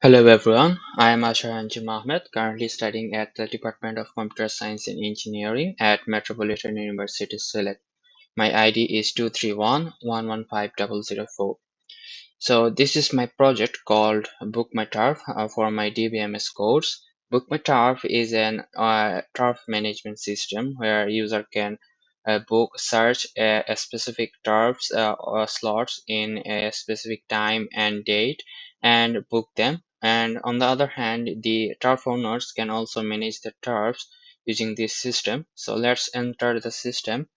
Hello everyone, I am Ashar Anjum Ahmed, currently studying at the Department of Computer Science and Engineering at Metropolitan University Sylhet. My ID is 231115004. So this is my project called Book My Turf for my DBMS course. Book My Turf is an turf management system where user can book search a specific turfs or slots in a specific time and date and book them. And on the other hand, the turf owners can also manage the turfs using this system. So let's enter the system.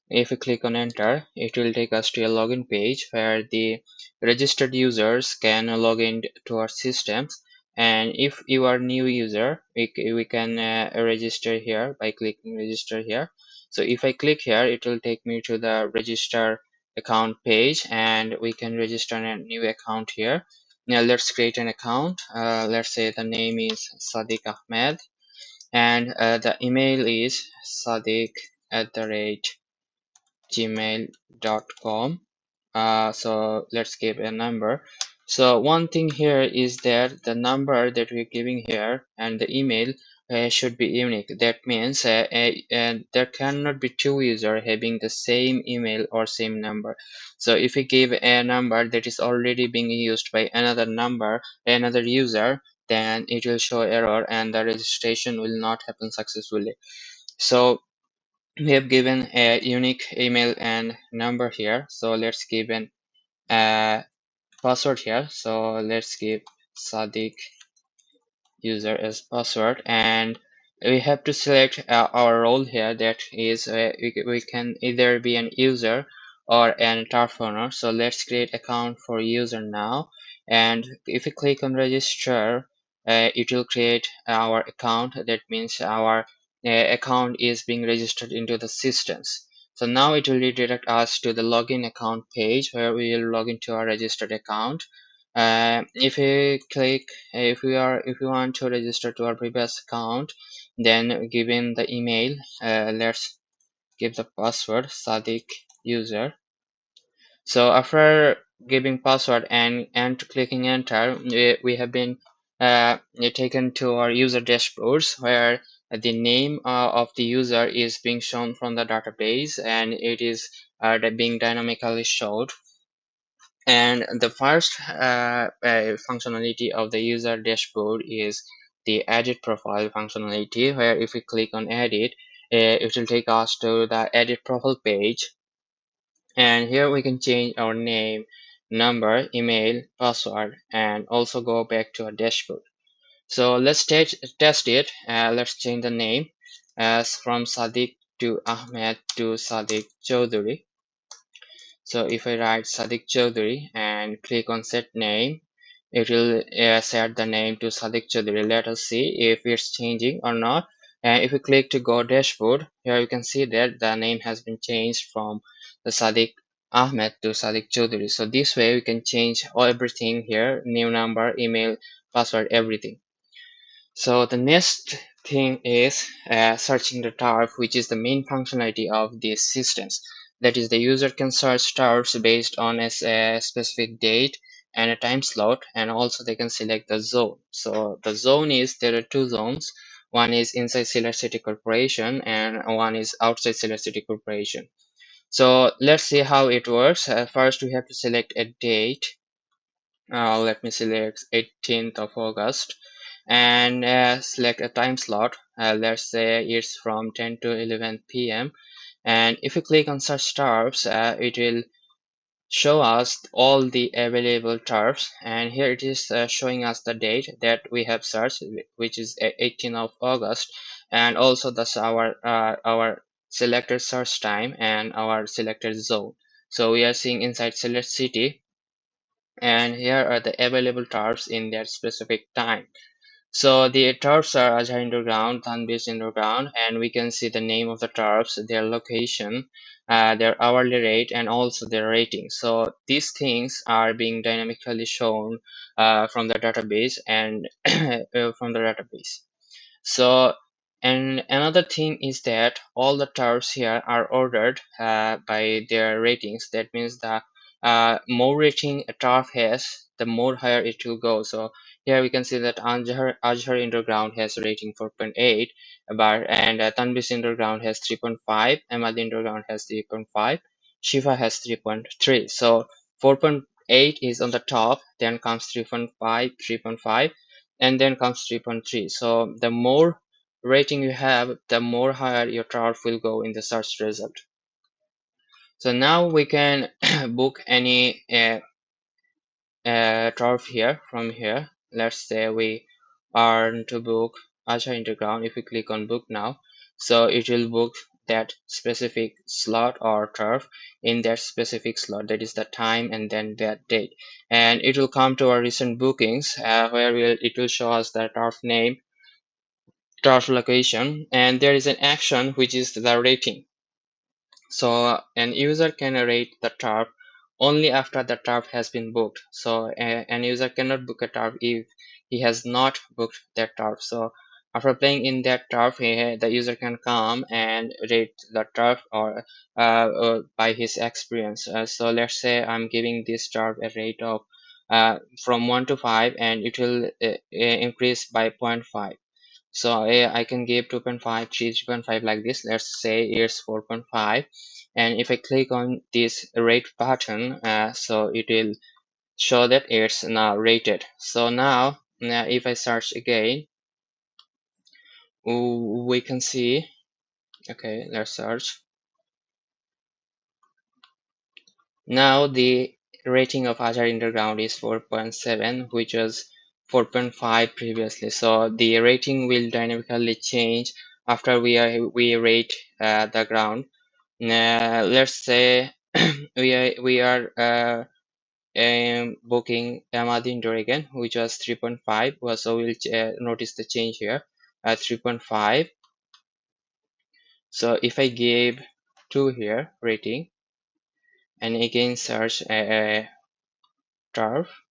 If we click on enter, it will take us to a login page where the registered users can log in to our systems. And if you are new user, we can register here by clicking register here. So if I click here, it will take me to the register account page and we can register a new account here. Now let's create an account. Let's say the name is Sadiq Ahmed and the email is sadiq@gmail.com. So let's give a number. So one thing here is that the number that we're giving here and the email should be unique. That means there cannot be two users having the same email or same number. So if we give a number that is already being used by another user, then it will show error and the registration will not happen successfully. So we have given a unique email and number here, so let's give an password here. So let's give Sadiq user as password, and we have to select our role here. That is we can either be an user or an turf owner. So let's create account for user now, and if we click on register, it will create our account. That means our account is being registered into the systems. So now it will redirect us to the login account page where we will log into our registered account. If we click, if we want to register to our previous account, then given the email, let's give the password Sadiq user. So after giving password and clicking enter, we have been taken to our user dashboards where the name of the user is being shown from the database and it is being dynamically showed. And the first functionality of the user dashboard is the edit profile functionality, where if we click on edit, it will take us to the edit profile page. And here we can change our name, number, email, password, and also go back to our dashboard. So let's test it. Let's change the name as from Sadiq to Ahmed to Sadiq Chaudhary. So if I write Sadiq Chaudhary and click on set name, it will set the name to Sadiq Chaudhary. Let us see if it's changing or not. And if we click to go dashboard, here you can see that the name has been changed from the Sadiq Ahmed to Sadiq Chaudhary. So this way we can change everything here, new number, email, password, everything. So the next thing is searching the turf, which is the main functionality of these systems. That is, the user can search turfs based on a specific date and a time slot, and also they can select the zone. So the zone is, there are two zones. One is inside Sylhet City Corporation and one is outside Sylhet City Corporation. So let's see how it works. First, we have to select a date. Let me select 18th of August and select a time slot. Let's say it's from 10 to 11 p.m. And if you click on search turfs, it will show us all the available turfs. And here it is showing us the date that we have searched, which is 18th of August. And also that's our selected search time and our selected zone. So we are seeing inside select city, and here are the available turfs in that specific time. So the turfs are Ajay Underground, Tanbis Underground, and we can see the name of the turfs, their location, their hourly rate, and also their rating. So these things are being dynamically shown from the database and from the database. So, and another thing is that all the turfs here are ordered by their ratings. That means the more rating a turf has, the more higher it will go. So here we can see that Azhar Underground has rating 4.8, and Tanbis Underground has 3.5, Ahmadi Underground has 3.5, Shifa has 3.3. So 4.8 is on the top, then comes 3.5, 3.5, and then comes 3.3. So the more rating you have, the more higher your turf will go in the search result. So now we can book any turf here from here. Let's say we are to book Acha Underground. If we click on book now, so it will book that specific slot or turf in that specific slot. That is the time and then that date, and it will come to our recent bookings where it will show us the turf name, turf location, and there is an action which is the rating. So an user can rate the turf only after the turf has been booked. So an user cannot book a turf if he has not booked that turf. So after playing in that turf, the user can come and rate the turf or by his experience. So let's say I'm giving this turf a rate of from 1 to 5, and it will increase by zero point 0.5. So I can give 2.5, 3.5 like this. Let's say it's 4.5, and if I click on this rate button, so it will show that it's now rated. So now if I search again, we can see. Okay, let's search. Now the rating of Azure Underground is 4.7, which was 4.5 previously. So the rating will dynamically change after we rate the ground. Let's say we are booking Ahmadi Indoor again, which was 3.5. So we'll notice the change here at 3.5. So if I give 2 here rating and again search turf,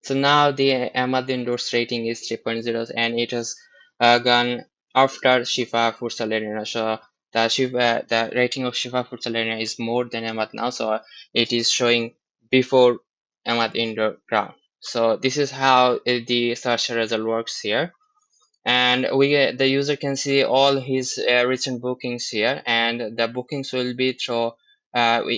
so now the Ahmad Indoors rating is 3.0, and it has gone after Shifa Futsal Arena. So the rating of Shifa Futsal Arena is more than Ahmad now. So it is showing before Ahmad Indoor ground. So this is how the search result works here, and the user can see all his recent bookings here, and the bookings will be through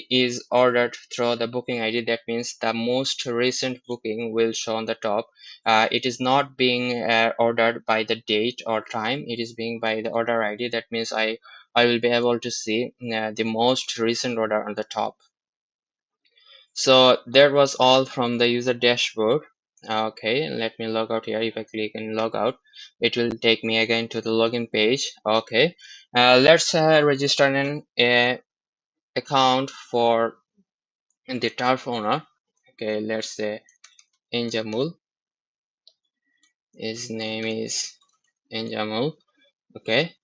is ordered through the booking ID. That means the most recent booking will show on the top. It is not being ordered by the date or time, it is being by the order ID. That means I will be able to see the most recent order on the top. So that was all from the user dashboard. Okay, let me log out here. If I click and log out, it will take me again to the login page. Okay, let's register an account for the turf owner. Okay, let's say Injamul. His name is Injamul. Okay,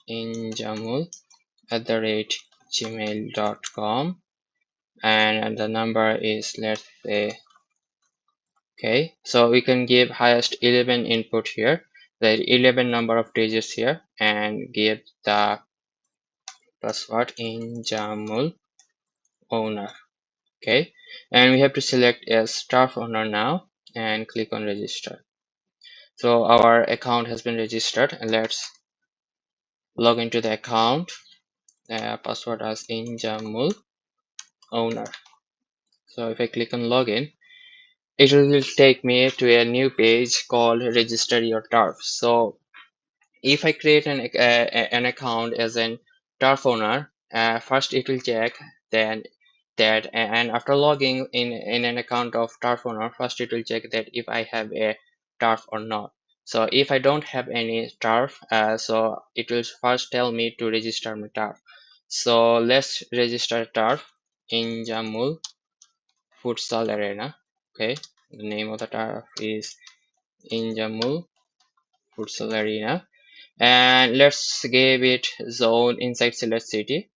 injamul@gmail.com, and the number is, let's say, okay, so we can give highest 11 input here, the 11 number of digits here, and give the password in Jamul owner. Okay, and we have to select as staff owner now and click on register. So our account has been registered, and let's log into the account. Password as in Jamul owner. So if I click on login, it will take me to a new page called register your turf. So if I create an account as an turf owner, first it will check then that, and after logging in an account of turf owner, first it will check that if I have a turf or not. So if I don't have any turf, so it will first tell me to register my turf. So let's register turf in Jamul Futsal Arena. Okay, the name of the turf is in Jamul Futsal Arena, and let's give it zone inside select city.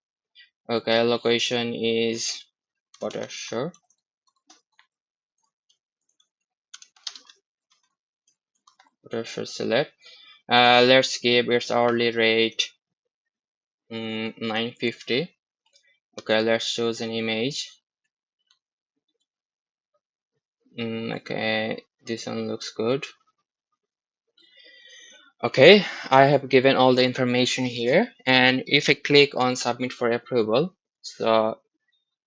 Okay, location is Watershore. Watershore select. Let's give its hourly rate 950. Okay, let's choose an image. Okay, this one looks good. Okay, I have given all the information here, and if I click on submit for approval, so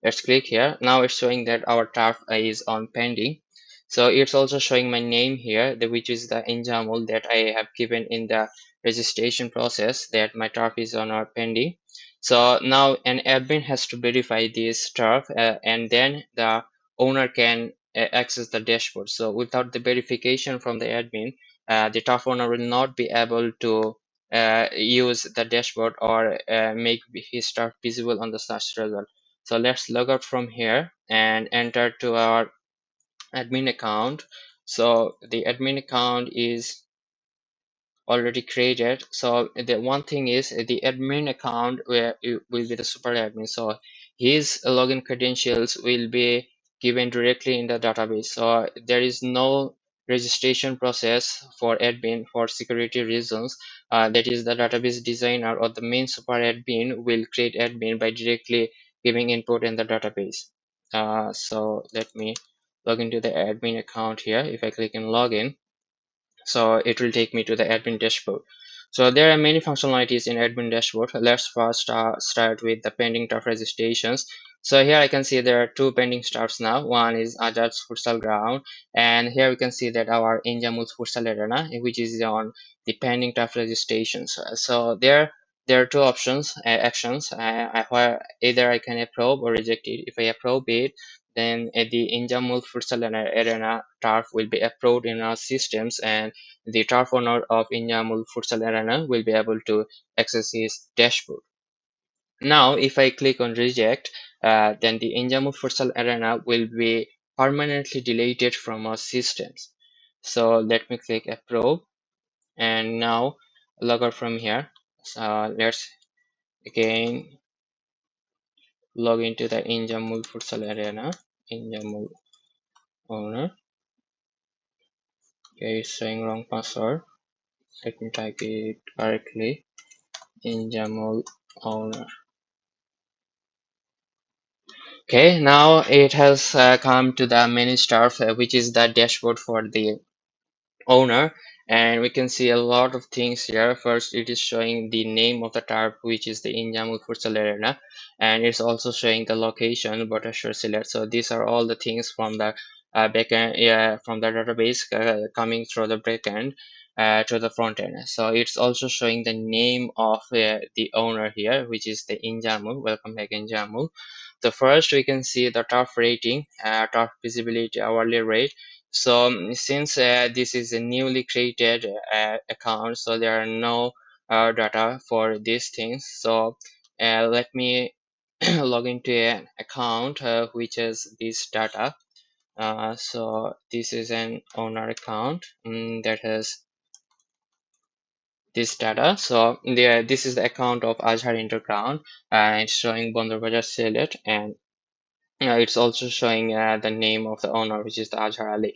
let's click here. Now it's showing that our TARF is on pending. So it's also showing my name here, which is the Injamul that I have given in the registration process, that my TARF is on our pending. So now an admin has to verify this TARF, and then the owner can access the dashboard. So without the verification from the admin, the TARF owner will not be able to use the dashboard or make his TARF visible on the search result. So let's log out from here and enter to our admin account. So the admin account is already created. So the one thing is the admin account where it will be the super admin. So his login credentials will be given directly in the database. So there is no registration process for admin for security reasons. That is, the database designer or the main super admin will create admin by directly giving input in the database. So let me log into the admin account here. If I click in login, so it will take me to the admin dashboard. So there are many functionalities in admin dashboard. Let's first start with the pending TARF registrations. So here I can see there are two pending starts now. One is Ajad's futsal ground, and here we can see that our Injamul's futsal arena, which is on the pending TARF registrations. So there are two options, actions, where either I can approve or reject it. If I approve it, then the Injamul futsal arena TARF will be approved in our systems, and the turf owner of Inyamul Futsal Arena will be able to access his dashboard. Now, if I click on reject, then the Inyamul Futsal Arena will be permanently deleted from our systems. So let me click approve, and now log out from here. So let's again log into the Injamul Futsal Arena. Injamul owner. Okay, it's saying wrong password. Let me type it correctly. Injamul owner. Okay, now it has come to the menu stuff, which is the dashboard for the owner, and we can see a lot of things here. First, it is showing the name of the tarp, which is the Injamul Futsal Arena, and it's also showing the location, Botashore Silat. So these are all the things from the backend, from the database coming through the backend to the front end. So it's also showing the name of the owner here, which is the Injamul. Welcome back, Injamul. So first we can see the top rating, top visibility hourly rate. So since this is a newly created account, so there are no data for these things. So let me log into an account which has this data. So this is an owner account that has this data. So there, this is the account of Azhar Underground, and it's showing Bandar Bazaar Silet, and it's also showing the name of the owner, which is the Azhar Ali.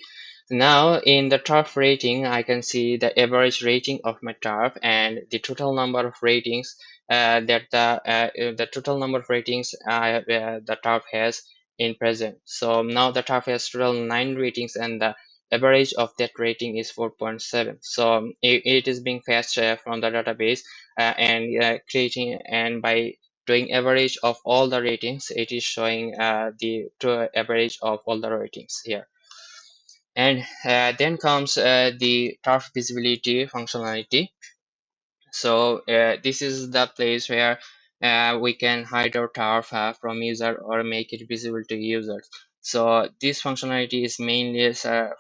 Now in the turf rating, I can see the average rating of my turf and the total number of ratings the total number of ratings the turf has in present. So now the turf has total 9 ratings, and the average of that rating is 4.7. So it is being fetched from the database and creating, and by doing average of all the ratings, it is showing the average of all the ratings here. And then comes the turf visibility functionality. So this is the place where we can hide our turf from user or make it visible to users. So this functionality is mainly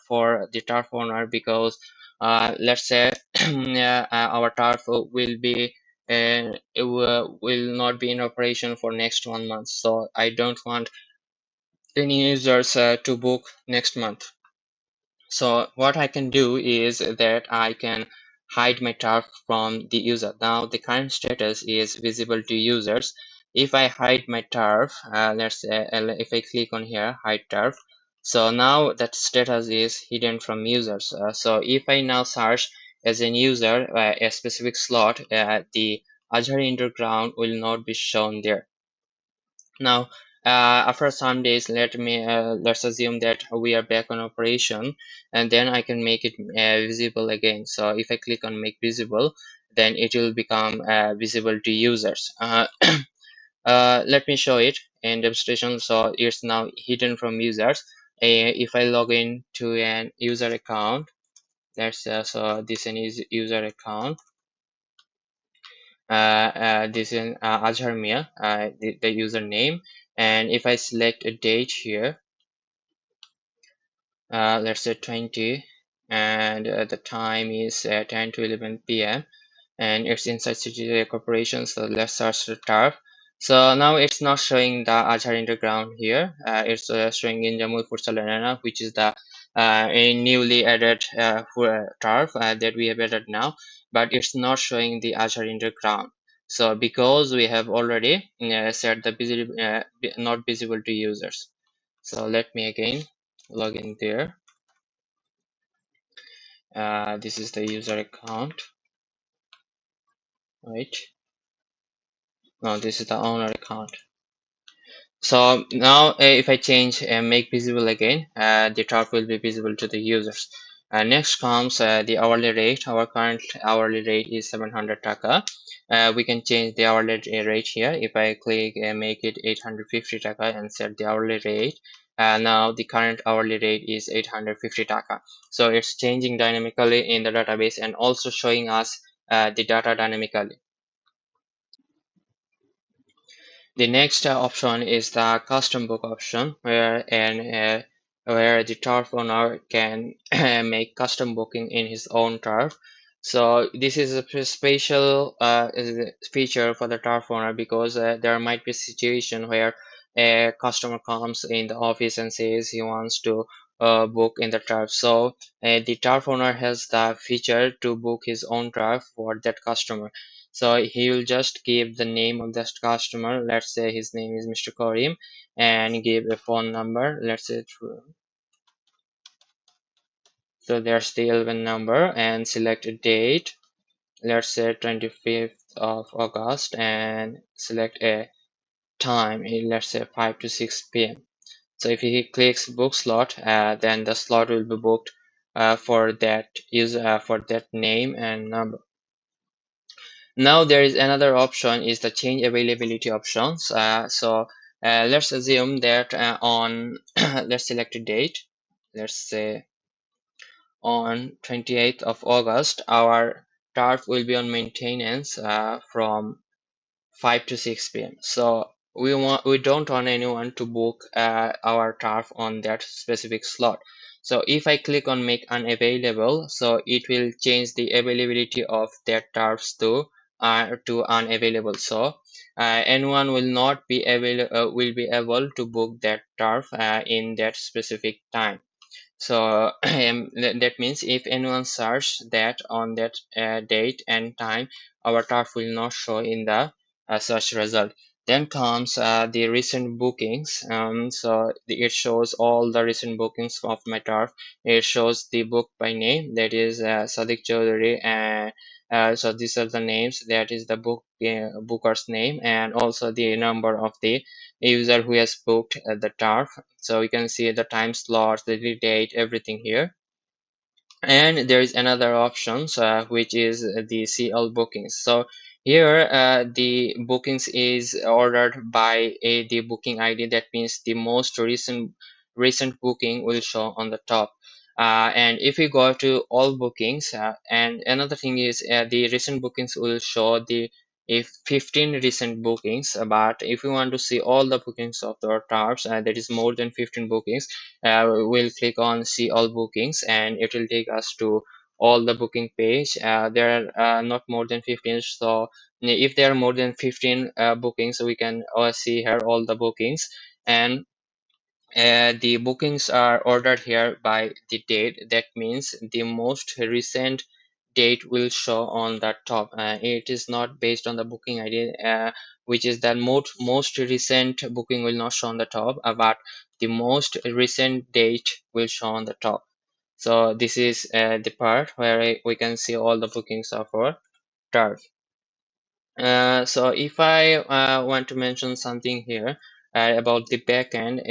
for the turf owner, because let's say our turf will not be in operation for next 1 month. So I don't want any users to book next month. So what I can do is that I can hide my turf from the user. Now the current status is visible to users. If I hide my turf, let's say if I click on here, hide turf. So now that status is hidden from users. So if I now search as a user a specific slot, the Azure Underground will not be shown there. Now, after some days, let's assume that we are back on operation, and then I can make it visible again. So if I click on make visible, then it will become visible to users. Let me show it in demonstration. So it's now hidden from users. If I log in to an user account, let's so this is user account. This is Azhar Mia, the username, and if I select a date here, let's say 20, and the time is 10 to 11 p.m. and it's inside City Corporation. So let's search the TARF. So now it's not showing the Azhar Underground here. It's showing in Jammu Futsal Arena, which is the a newly added TARF that we have added now, but it's not showing the Azhar Underground. So because we have already set the not visible to users. So let me again log in there. This is the user account, right? No, this is the owner account. So now if I change and make visible again, the top will be visible to the users. Next comes the hourly rate. Our current hourly rate is 700 taka. We can change the hourly rate here. If I click and make it 850 taka and set the hourly rate, now the current hourly rate is 850 taka. So it's changing dynamically in the database and also showing us the data dynamically. The next option is the custom book option, where the turf owner can make custom booking in his own turf. So this is a special feature for the turf owner because there might be a situation where a customer comes in the office and says he wants to book in the turf. So the turf owner has the feature to book his own turf for that customer. So he will just give the name of that customer. Let's say his name is Mr. Karim, and give a phone number. Let's say so there's the 11 number and select a date. Let's say 25th of August and select a time. Let's say 5 to 6 p.m. So if he clicks book slot, then the slot will be booked for that user for that name and number. Now there is another option is the change availability options. Let's assume that on let's select a date. Let's say on 28th of August, our TARF will be on maintenance from 5 to 6 p.m. So we don't want anyone to book our turf on that specific slot. So if I click on make unavailable, so it will change the availability of that turfs to unavailable. So anyone will not be will be able to book that turf in that specific time. So that means if anyone search that on that date and time, our turf will not show in the search result. Then comes the recent bookings. It shows all the recent bookings of my turf. It shows the book by name, that is Sadiq Chaudhary, and so these are the names. That is the booker's name, and also the number of the user who has booked the turf. So you can see the time slots, the date, everything here. And there is another options which is the CL bookings. So here the bookings is ordered by the booking ID. That means the most recent booking will show on the top. And if we go to all bookings, and another thing is the recent bookings will show the if 15 recent bookings. But if we want to see all the bookings of the TARPs, that is more than 15 bookings, we'll click on see all bookings and it will take us to all the booking page. There are not more than 15, so if there are more than 15 bookings, we can see here all the bookings. And the bookings are ordered here by the date. That means the most recent date will show on the top. It is not based on the booking ID, which is that most recent booking will not show on the top, but the most recent date will show on the top. So this is the part where we can see all the bookings of our turf. So if I want to mention something here about the backend,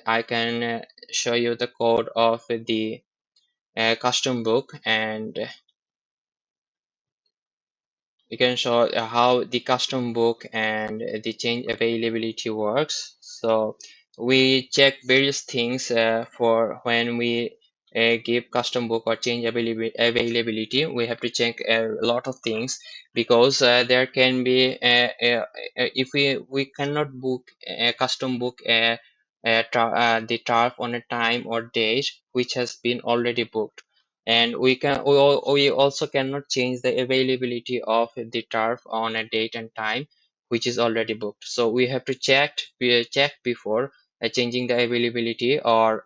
I can show you the code of the custom book, and you can show how the custom book and the change availability works. So we check various things for when we give custom book or change availability. We have to check a lot of things because there can be if we cannot book a custom book the turf on a time or date which has been already booked, and we also cannot change the availability of the turf on a date and time which is already booked. So we have to check before changing the availability or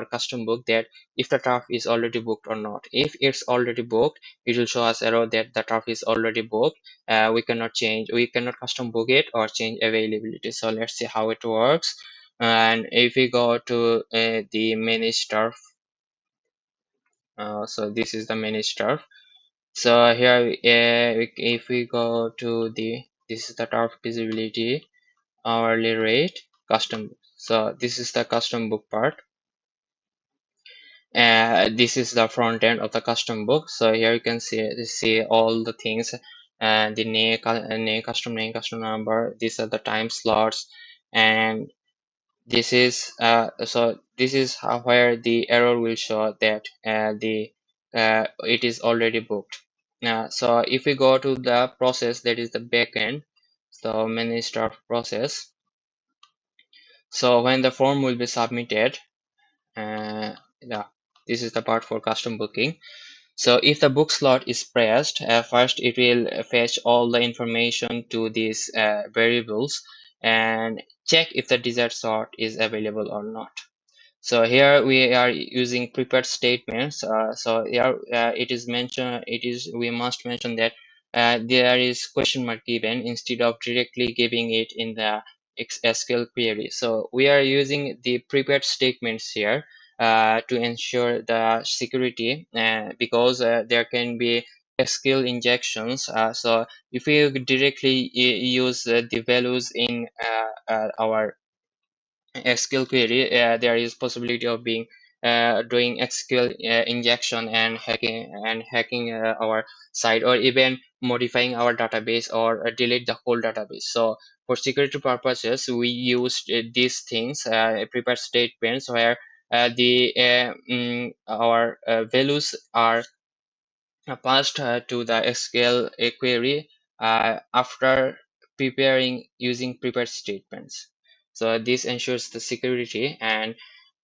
custom book, that if the turf is already booked or not. If it's already booked, it will show us error that the turf is already booked. We cannot custom book it or change availability. So let's see how it works. And if we go to the manage turf, so this is the managed turf. So here, if we go to this is the turf visibility, hourly rate, custom. So this is the custom book part. This is the front end of the custom book. So here you can see all the things, and the name, custom number. These are the time slots, and this is how, where the error will show that the it is already booked. So if we go to the process, that is the backend, so manage start process. So when the form will be submitted, uh, yeah, this is the part for custom booking. So if the book slot is pressed, first it will fetch all the information to these variables and check if the desired slot is available or not. So here we are using prepared statements. So here it is mentioned. We must mention that there is question mark given instead of directly giving it in the SQL query. So we are using the prepared statements here to ensure the security, because there can be SQL injections. So if we directly use the values in our SQL query, there is possibility of being doing SQL injection and hacking our site, or even modifying our database, or delete the whole database. So for security purposes, we use these things, prepare statements where our values are passed to the SQL query after preparing using prepared statements. So this ensures the security, and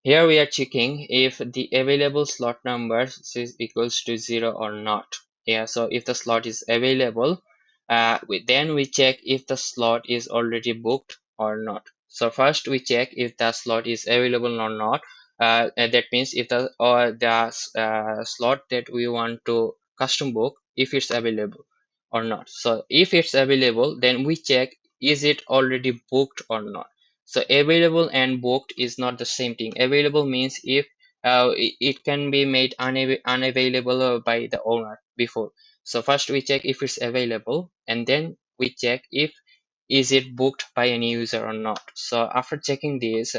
here we are checking if the available slot number is equals to 0 or not. Yeah, so if the slot is available, then we check if the slot is already booked or not. So first we check if the slot is available or not. And that means if the slot that we want to custom book, if it's available or not. So if it's available, then we check is it already booked or not. So available and booked is not the same thing. Available means if it can be made unavailable by the owner before. So first we check if it's available, and then we check if is it booked by any user or not. So after checking this,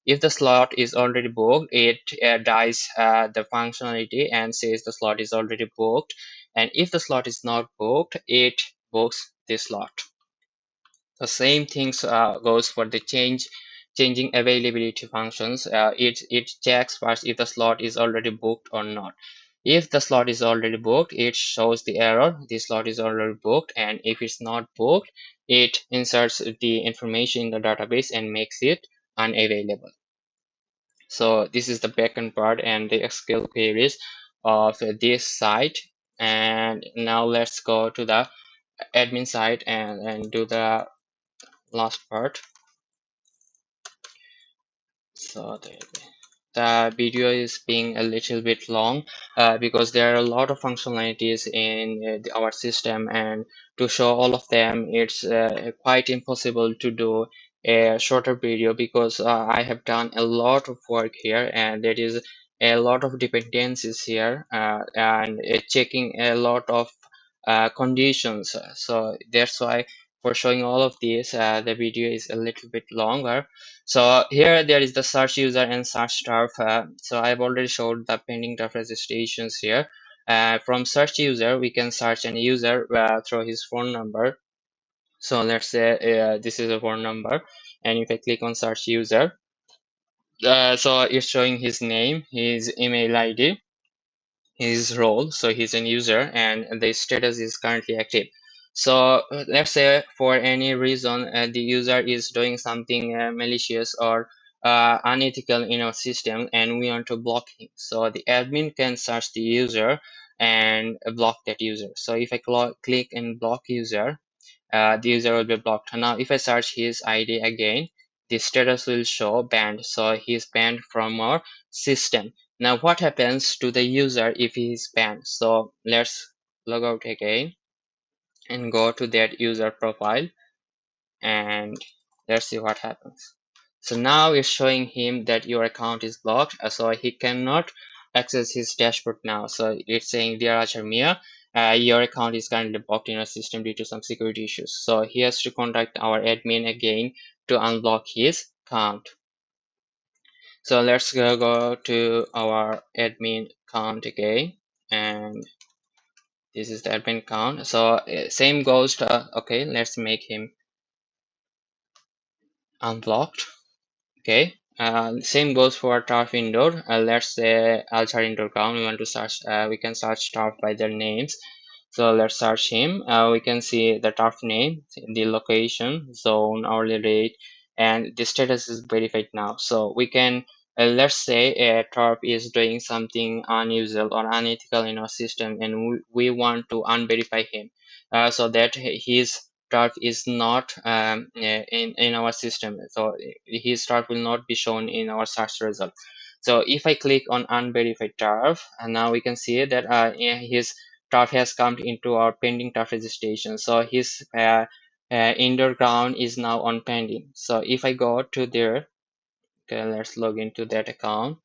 if the slot is already booked, it dies the functionality and says the slot is already booked. And if the slot is not booked, it books the slot. The same things goes for the changing availability functions. It checks first if the slot is already booked or not. If the slot is already booked, it shows the error. The slot is already booked, and if it's not booked, it inserts the information in the database and makes it unavailable. So this is the backend part and the SQL queries of this site. And now let's go to the admin side and do the last part. So the video is being a little bit long because there are a lot of functionalities in our system, and to show all of them, it's quite impossible to do a shorter video, because I have done a lot of work here, and there is a lot of dependencies here, and checking a lot of conditions. So that's why for showing all of these, the video is a little bit longer. So here there is the search user and search turf. So I've already showed the pending turf registrations here. From search user, we can search an user through his phone number. So let's say this is a phone number, and if I click on search user, so it's showing his name, his email ID, his role, so he's an user, and the status is currently active. So let's say for any reason the user is doing something malicious or unethical in our system and we want to block him, so the admin can search the user and block that user. So if I click and block user, the user will be blocked. Now if I search his ID again, the status will show banned, so he's banned from our system. Now what happens to the user if he is banned? So let's log out again and go to that user profile, and let's see what happens. So now it's showing him that your account is blocked, so he cannot access his dashboard now. So it's saying, dear Acharmia, your account is currently blocked in our system due to some security issues. So he has to contact our admin again to unblock his account. So let's go to our admin account again, and this is the admin account. So same goes to, okay, let's make him unblocked. Okay, same goes for turf indoor. Let's say altar indoor ground. We want to search. We can search turf by their names. So let's search him. We can see the turf name, the location, zone, hourly rate, and the status is verified now. So we can, let's say a turf is doing something unusual or unethical in our system, and we want to unverify him, so that his turf is not in our system. So his turf will not be shown in our search result. So if I click on unverified turf, and now we can see that his turf has come into our pending turf registration. So his indoor ground is now on pending. So if I go to there, okay, let's log into that account.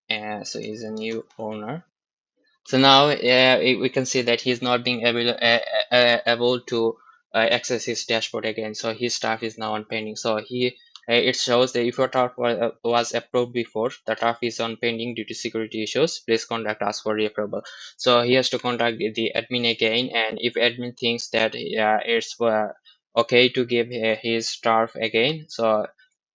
So he's a new owner. So now we can see that he's not being able to access his dashboard again. So his stuff is now on pending. So it shows that if your task was approved before, the task is on pending due to security issues. Please contact us for reapproval. So he has to contact the admin again, and if admin thinks that it's okay to give his staff again, so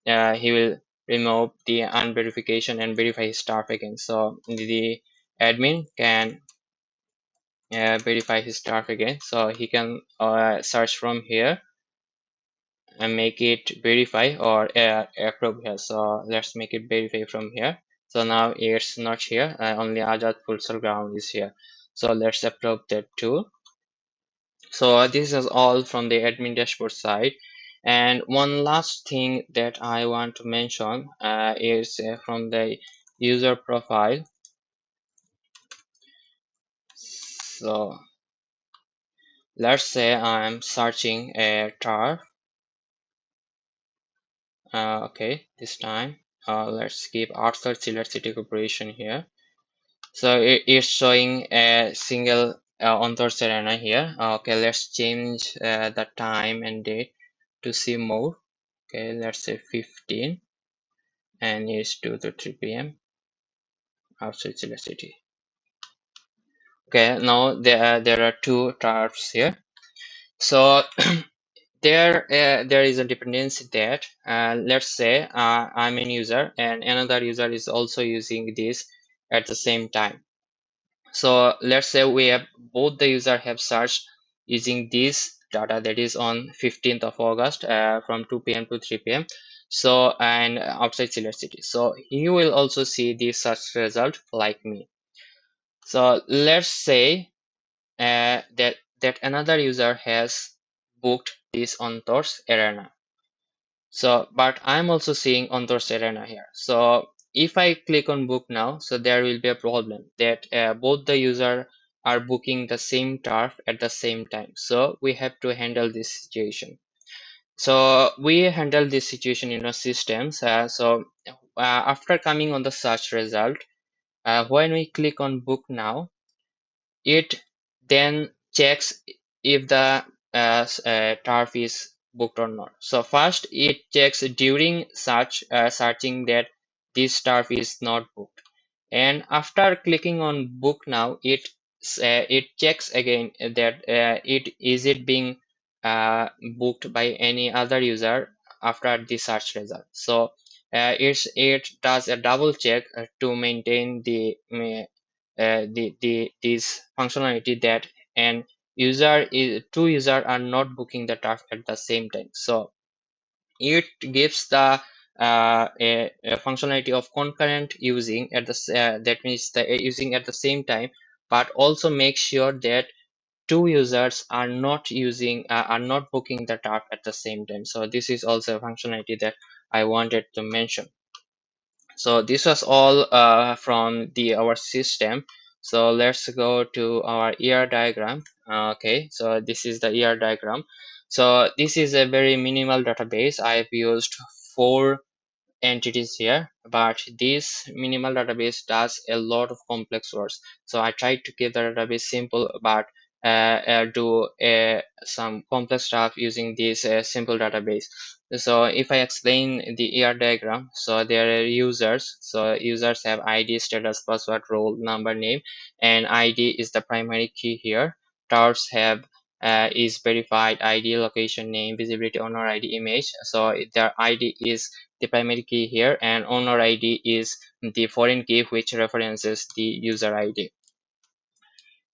he will remove the unverification and verify his staff again. So the admin can verify his staff again, so he can search from here and make it verify or approve here. So let's make it verify from here. So now it's not here, only Ajat Pulsar ground is here. So let's approve that too. So this is all from the admin dashboard side. And one last thing that I want to mention is from the user profile. So let's say I'm searching a tar. Okay, this time let's skip Arthur Chiller City Corporation here. So it is showing a single on-door Serena here. Okay, let's change the time and date to see more. Okay, let's say 15, and it's 2 to 3 p.m. outside Chiller City. Okay, now there are two tariffs here. So there is a dependency that let's say I'm a user and another user is also using this at the same time. So let's say we have both the user have searched using this data, that is on 15th of August from 2 p.m. to 3 p.m. So and outside Siller City, so he will also see this search result like me. So let's say that another user has booked this on Thor's Arena. So, but I'm also seeing on Thor's Arena here. So if I click on book now, so there will be a problem that both the user are booking the same turf at the same time. So we have to handle this situation. So we handle this situation in our systems. After coming on the search result, When we click on book now, it then checks if the turf is booked or not. So first it checks during searching that this turf is not booked, and after clicking on book now, it checks again that it being booked by any other user after the search result. So it does a double check to maintain the this functionality that an two user are not booking the task at the same time. So it gives the a functionality of concurrent using at that means the using at the same time, but also make sure that two users are not booking the task at the same time. So this is also a functionality that I wanted to mention. So this was all from the our system. So let's go to our ER diagram. Okay, so this is the ER diagram. So this is a very minimal database. I've used four entities here, but this minimal database does a lot of complex works. So I tried to keep the database simple, but do some complex stuff using this simple database. So if I explain the ER diagram, so there are users. So users have ID, status, password, role, number, name, and ID is the primary key here. Tasks have is verified ID, location, name, visibility, owner ID, image. So their ID is the primary key here, and owner ID is the foreign key which references the user ID.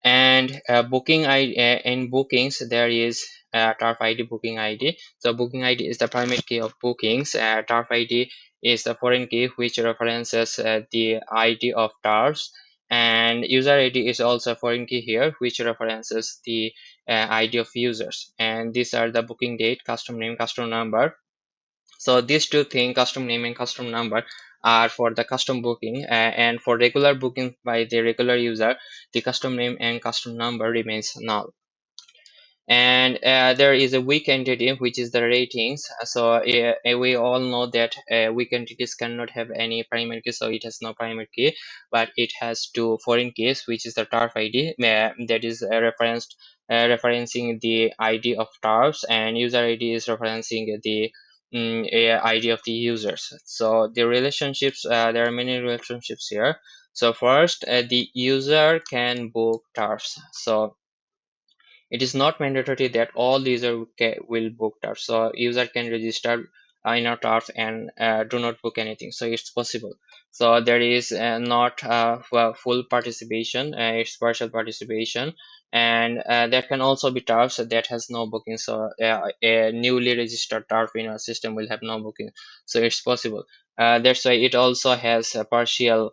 And booking ID, in bookings there is TARF ID, booking ID. So booking ID is the primary key of bookings. TARF ID is the foreign key which references the ID of TARFs, and user ID is also a foreign key here which references the ID of users. And these are the booking date, custom name, custom number. So these two things, custom name and custom number, are for the custom booking, and for regular booking by the regular user, the custom name and custom number remains null. And there is a weak entity which is the ratings. So we all know that weak entities cannot have any primary key, so it has no primary key, but it has two foreign keys, which is the TARF ID that is referencing the ID of TARFs, and user ID is referencing the ID of the users. So the relationships, there are many relationships here. So first, the user can book TARFs. So it is not mandatory that all user will book TARF. So user can register in a TARF and do not book anything. So it's possible. So there is not full participation. It's partial participation, and there can also be TARFs that has no booking. So a newly registered TARF in our system will have no booking. So it's possible. That's why it also has a partial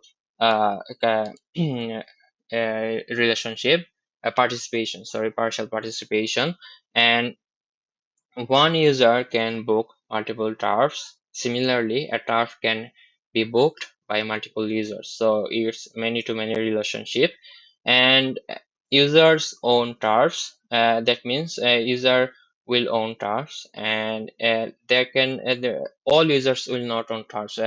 relationship, participation, sorry, partial participation. And one user can book multiple TARFs. Similarly, a TARF can be booked by multiple users. So it's many-to-many relationship. And users own TARFs. That means a user will own TARFs, and all users will not own TARFs.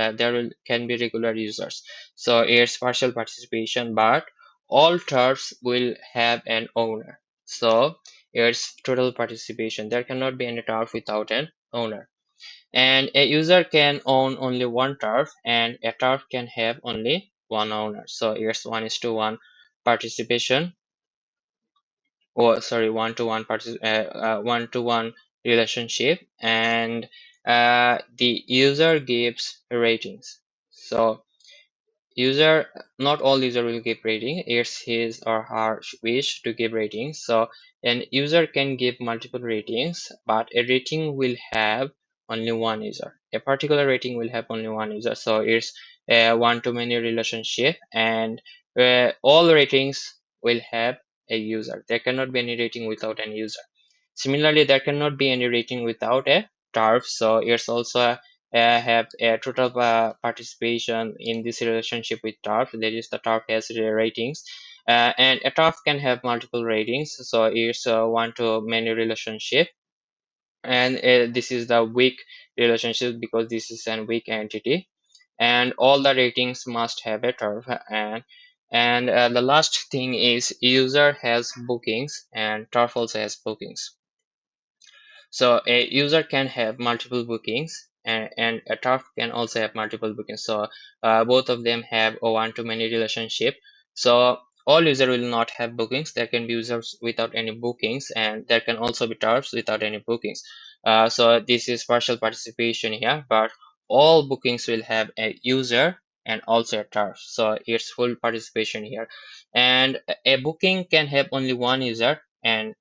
Can be regular users. So it's partial participation, but all TARFs will have an owner. So it's total participation. There cannot be any TARF without an owner. And a user can own only one TARF, and a TARF can have only one owner. So here's 1:1 participation, or sorry, 1:1 relationship, and the user gives ratings. So user, not all user will give rating. It's his or her wish to give ratings. So an user can give multiple ratings, but a rating will have only one user. A particular rating will have only one user. So it's a one-to-many relationship, and all ratings will have a user. There cannot be any rating without any user. Similarly, there cannot be any rating without a TARF. So it's also have a total participation in this relationship with TARF. That is, the TARF has ratings, and a TARF can have multiple ratings. So it's a one-to-many relationship, and this is the weak relationship because this is a weak entity. and all the ratings must have a turf. And the last thing is user has bookings and turf also has bookings. So a user can have multiple bookings, and a turf can also have multiple bookings. So both of them have a one-to-many relationship. So all user will not have bookings. There can be users without any bookings, and there can also be turfs without any bookings. So this is partial participation here, but all bookings will have a user and also a turf. So it's full participation here. And a booking can have only one user and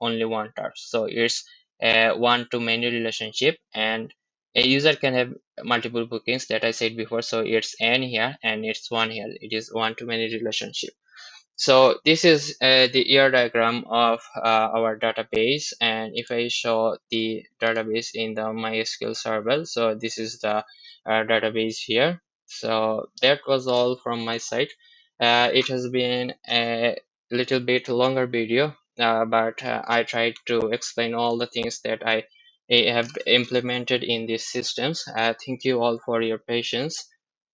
only one turf. So it's a one-to-many relationship, and a user can have multiple bookings that I said before. So it's n here and it's one here. It is one-to-many relationship. So this is the ear diagram of our database, and if I show the database in the MySQL server, so this is the database here. So that was all from my side. It has been a little bit longer video, but I tried to explain all the things that I have implemented in these systems. Thank you all for your patience.